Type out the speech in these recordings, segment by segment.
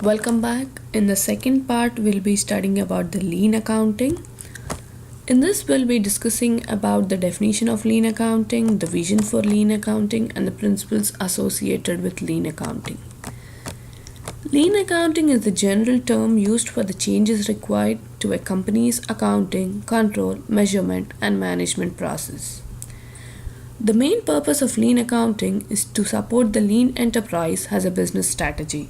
Welcome back. In the second part, we'll be studying about the lean accounting. In this, we'll be discussing about the definition of lean accounting, the vision for lean accounting, and the principles associated with lean accounting. Lean accounting is the general term used for the changes required to a company's accounting, control, measurement, and management process. The main purpose of lean accounting is to support the lean enterprise as a business strategy.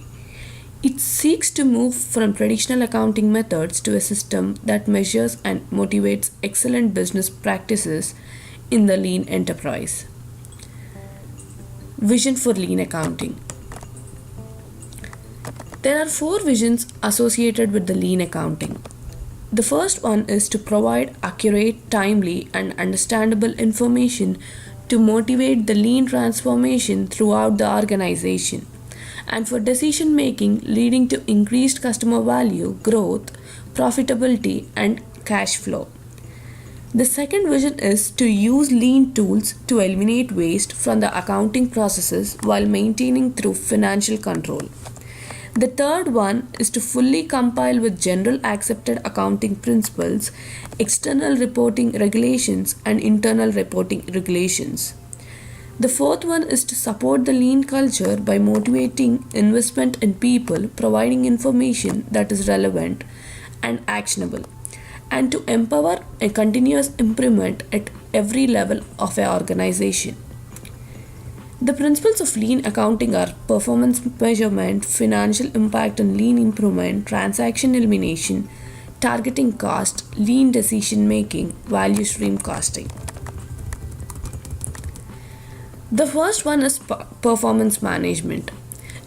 It seeks to move from traditional accounting methods to a system that measures and motivates excellent business practices in the lean enterprise. Vision for lean accounting. There are four visions associated with the lean accounting. The first one is to provide accurate, timely, and understandable information to motivate the lean transformation throughout the organization and for decision making leading to increased customer value, growth, profitability, and cash flow. The second vision is to use lean tools to eliminate waste from the accounting processes while maintaining through financial control. The third one is to fully compile with general accepted accounting principles, external reporting regulations, and internal reporting regulations. The fourth one is to support the lean culture by motivating investment in people, providing information that is relevant and actionable, and to empower a continuous improvement at every level of an organization. The principles of lean accounting are performance measurement, financial impact and lean improvement, transaction elimination, targeting cost, lean decision making, value stream costing. The first one is performance management.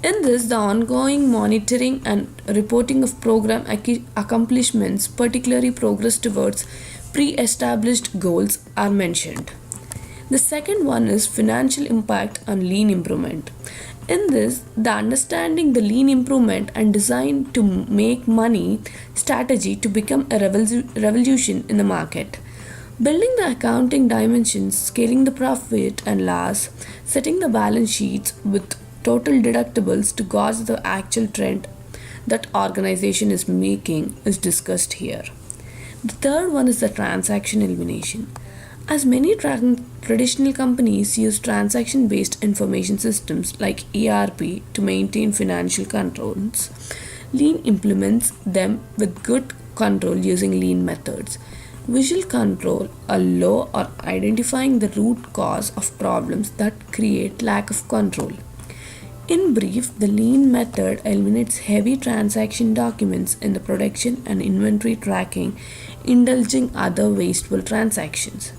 In this, the ongoing monitoring and reporting of program accomplishments, particularly progress towards pre-established goals, are mentioned. The second one is financial impact and lean improvement. In this, the understanding the lean improvement and design to make money strategy to become a revolution in the market. Building the accounting dimensions, scaling the profit and loss, setting the balance sheets with total deductibles to gauge the actual trend that organization is making is discussed here. The third one is the transaction elimination. As many traditional companies use transaction based information systems like ERP to maintain financial controls, Lean implements them with good control using lean methods. Visual control allow or identifying the root cause of problems that create lack of control. In brief, the lean method eliminates heavy transaction documents in the production and inventory tracking, indulging other wasteful transactions.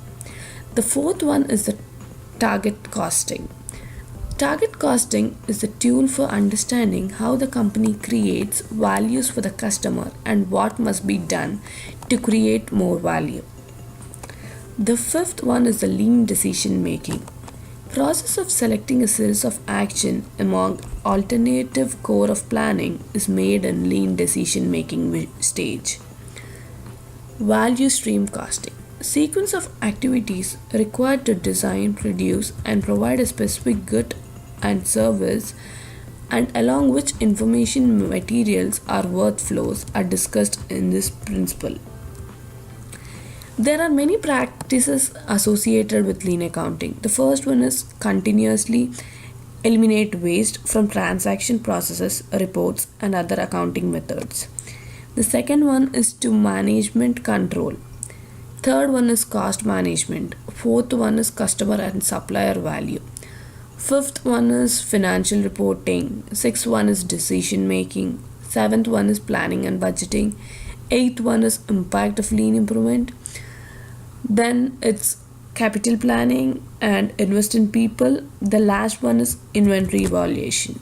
The fourth one is the target costing. Target costing is the tool for understanding how the company creates values for the customer and what must be done to create more value. The fifth one is the lean decision making. Process of selecting a series of action among alternative core of planning is made in lean decision making stage. Value stream costing. Sequence of activities required to design, produce, and provide a specific good and service, and along which information materials or workflows are discussed in this principle. There are many practices associated with lean accounting. The first one is continuously eliminate waste from transaction processes, reports, and other accounting methods. The second one is to management control. Third one is cost management. Fourth one is customer and supplier value. Fifth one is financial reporting. Sixth one is decision making. Seventh one is planning and budgeting. Eighth one is impact of lean improvement. Then it's capital planning and invest in people. The last one is inventory evaluation.